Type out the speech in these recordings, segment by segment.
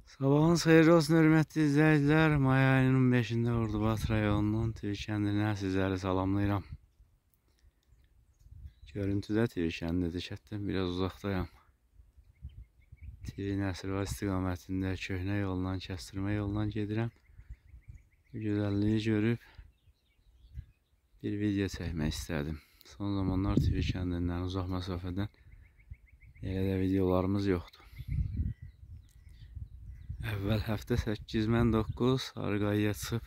Sabahınız xeyirli olsun hörmətli izləyicilər. May ayının 5-də Ordubad rayonunun TV kəndindən sizləri salamlayıram. Görüntüdə TV kəndidir, şəhətdən biraz uzaqdayam. TV Nəsirvad istiqamətində köhnə yoldan, kəstirmə yoldan gedirəm. Bu gözəlliyi görüb bir video çəkmək istədim. Son zamanlar TV kəndindən uzaq məsafədən elə də videolarımız yoxdur. Əvvəl həftə 8-9 Arqayıya çıxıb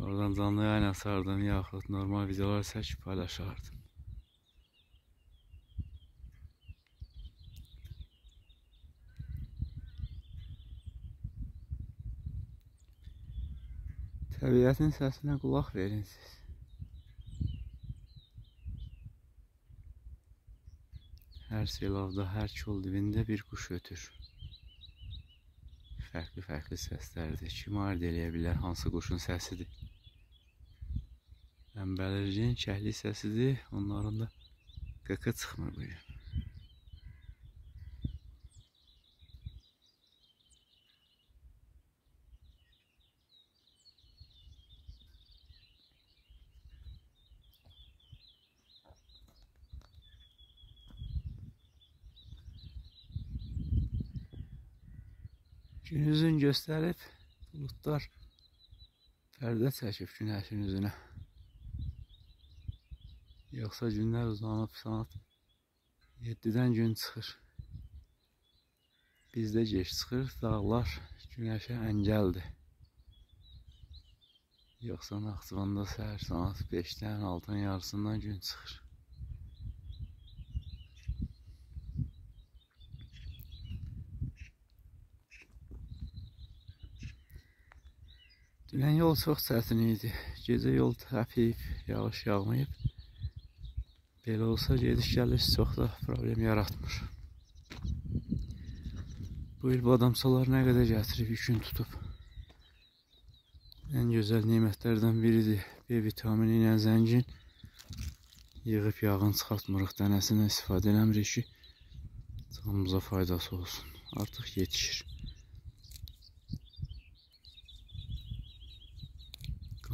oradan canlı yayın açardım, yaxud normal videolar çəkib paylaşardım. Təbiətin səsinə qulaq verin siz. Hər selavda, hər kol dibində bir quş ötür. Fərqli səslərdir. Kim ayırt eləyə bilər hansı quşun səsidir? Bəmbəlircin, kəhlik səsidir. Onların da qıqı çıxmır bu gün. Gün üzün göstərib, buludlar pərdə çəkib günəşin üzünə. Yoxsa günlər uzanıb saat 7-dən gün çıxır. Bizdə gec çıxır, dağlar günəşə əngəldir. Yoxsa Naxçıvanda səhər saat 5-dən 6-nın yarısından gün çıxır. Dünən yol çox çətin idi. Gecə yol təpiyib, yağış yağmayıb. Belə olsa gediş-gəliş çox da problem yaratmır. Bu il badamçalar nə qədər gətirib yükün tutub. Ən gözəl nimətlərdən biridir. B vitamini ilə zəngin. Yığıb yağın çıxartmırıq, dənəsindən istifadə eləmirik ki, canımıza faydası olsun. Artıq yetişir.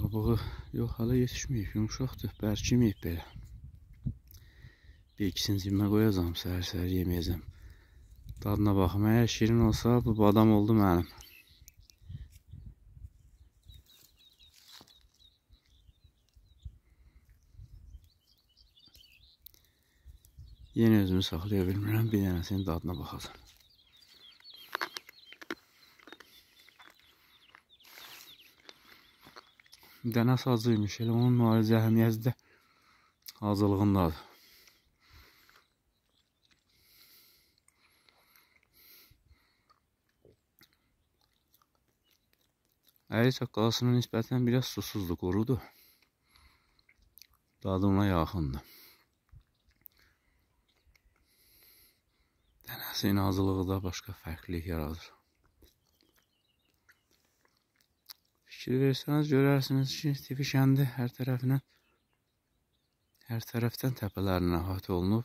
Qabığı yox, hələ yetişməyib, yumuşaqdır, bərkiməyib belə. Bir ikisini cibimə qoyacağım, səhər-səhər yeməyəcəm. Dadına baxım, əgər şirin olsa bu badam oldu mənim. Yenə özümü saxlaya bilmirəm, bir dənəsinin dadına baxacağım. Dənəs acıymış, elə onun müalicə əhəmiyyəti də acılığındadır. Əri çaqqalasının nisbətən biraz susuzdur, qurudur. Dadı ona yaxındır. Dənəsin acılığı da başqa fərqlilik yaradır. Fikir versəniz görərsiniz ki, TV kəndi hər tərəfdən təpələrin əhatə olunub.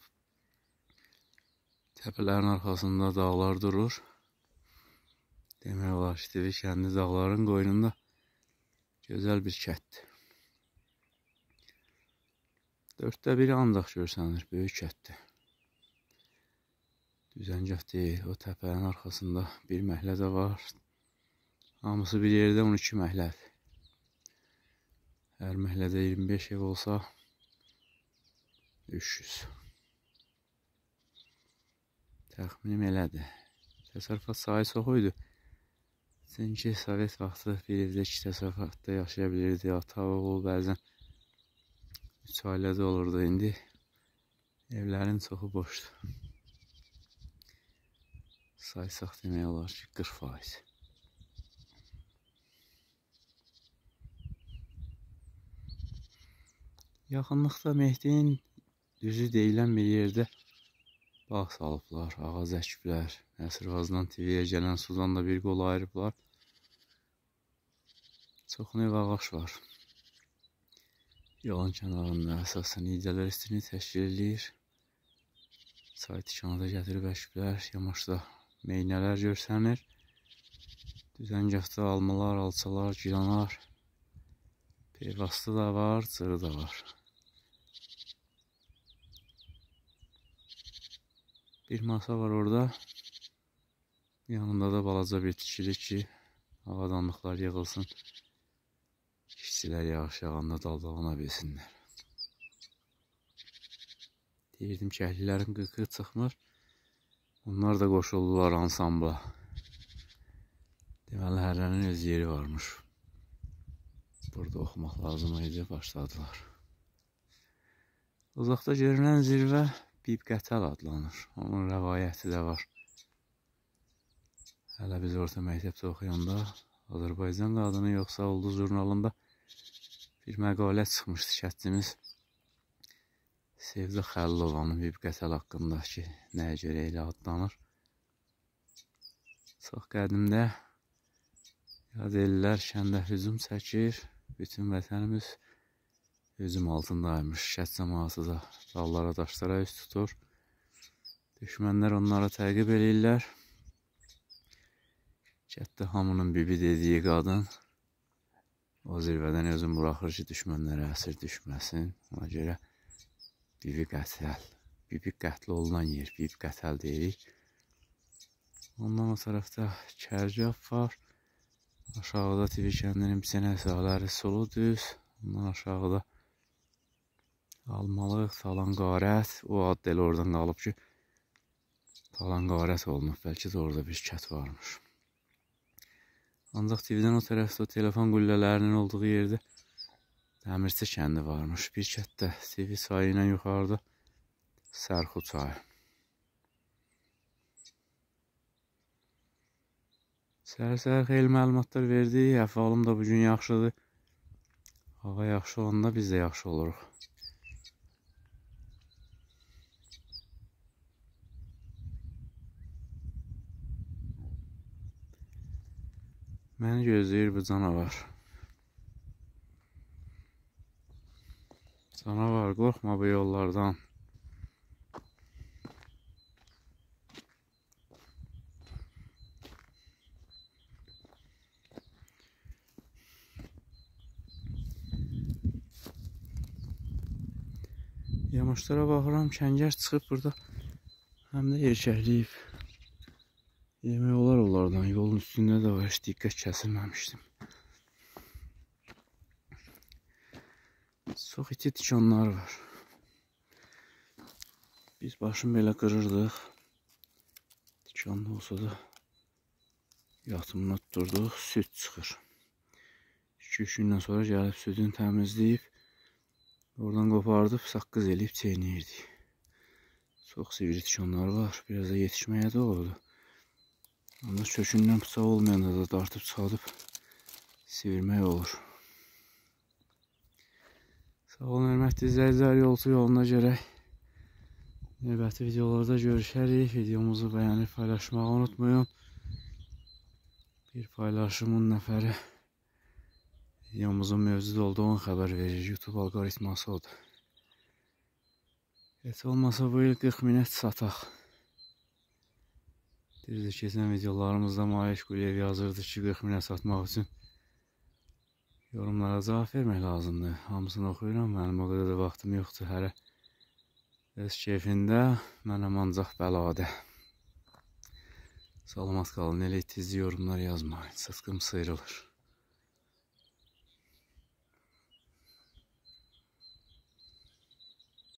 Təpələrin arxasında dağlar durur. Demək olar ki, TV kəndi dağların qoynunda gözəl bir kətdir. 4də biri ancaq görsənir, böyük kətdir. Düzəngah deyil, o təpələrin arxasında bir məhlə də var. Hamısı bir yerdə 12 məhlədir. Hər məhlədə 25 ev olsa 300. Təxminim elədir. Təsərrüfat sahəsi çox idi. Çünki Sovet vaxtı bir evdə 2 təsərrüfatda yaşaya bilirdi. Ata, oğul, bəzən 3 ailədə olurdu. İndi evlərin çoxu boşdur. Saysaq demək olar ki, 40%. Yaxınlıqda Mehdinin düzü deyilən bir yerdə bağ salıblar, ağac əkiblər. Nəsirvazdan TV'yə gələn sudan da bir qol ayırıblar. Çox növ ağac var. Yolun kənarında əsasən idələr istini təşkil edir. Çay tikanı da gətirib əkiblər. Yamaçda meynələr görsənir. Düzəngahda almalar, alçalar, gilanar. Peyvastı da var, cırı da var. Bir masa var orada. Yanında da balaca bir tikili ki avadanlıqlar yığılsın. İşçilər yağış yağanda daldalana bilsinlər. Deyirdim ki, əhlilərin qıqı çıxmır. Onlar da qoşuldular ansambla. Deməli, hərlərin öz yeri varmış. Burada oxumaq lazım idi, başladılar. Uzaqda görünən zirvə Bibqətəl adlanır. Onun rəvayəti də var. Hələ biz orta məktəbdə oxuyanda Azərbaycan qadını yoxsa Ulduz jurnalında bir məqalə çıxmışdı kəndimiz. Sevda Xəlilovanın Bibqətəl haqqında ki, nəyə görə elə adlanır. Çox qədimdə yad ellər kəndə hücum çəkir. Bütün vətənimiz hücum altındaymış. Kənd cəmaatı da dağlara, daşlara üst tutur. Düşmənlər onlara təqib eləyirlər. Kənddə hamının bibi dediyi qadın o zirvədən özün buraxır ki, düşmənlərə əsir düşməsin. Ona görə Bibi qətl olunan yer, Bibqətəl deyirik. Ondan o tərəfdə Kərgəb var. Aşağıda TV kəndinin biçənə sahələri sulu düz. Ondan aşağıda Almalıq, Talan Qarət. O ad elə oradan qalıb ki, Talan Qarət olunub. Bəlkə də orada bir kət varmış. Ancaq TV'dən o tərəfdə o telefon qüllələrinin olduğu yerdə Dəmirçi kəndi varmış. Bir kətdə TV çayı ilə yuxarıda Sərxu çayı. Səhər-səhər xeyli məlumatlar verdi. Əhvalım da bugün yaxşıdır. Hava yaxşı olanda biz də yaxşı oluruq. Məni gözləyir bu canavar. Canavar, qorxma bu yollardan. Yamaçlara baxıram, kəngər çıxıb burada. Həm də erkəkləyib. Yemək olar onlardan. Yolun üstündə də var, heç diqqət kəsilməmişdim. Çox iti tikanlar var. Biz başını belə qırırdıq. Tikanlı olsa da yatımına tuturduq, süd çıxır. 2-3 gündən sonra gəlib südünü təmizləyib, oradan qopardıb, saqqız eləyib çeynəyirdik. Çox sivri tikanlar var. Biraz da yetişməyə də oldu. Ancaq kökündən bıçaq olmayanda da dartıb çıxadıb sivirmək olur. Sağ olun, hörmətli izləyicilər, yolcu yoluna görək. Növbəti videolarda görüşərik. Videomuzu bəyənib paylaşmağı unutmayın. Bir paylaşımın nəfəri videomuzun mövcud olduğunu xəbər verir. YouTube algoritması odur. Heç olmasa bu il 40 minət sataq. Düzdür, keçən videolarımızda Malik Quliyev yazırdı ki, 40 minət satmaq üçün yorumlara cavab vermək lazımdır. Hamısını oxuyuram, mənim o qədər də vaxtım yoxdur hələ. Öz keyfində, mənəm ancaq bəladə. Salamat qalın, elə tizli yorumlar yazmayın, sıtkım sıyrılır.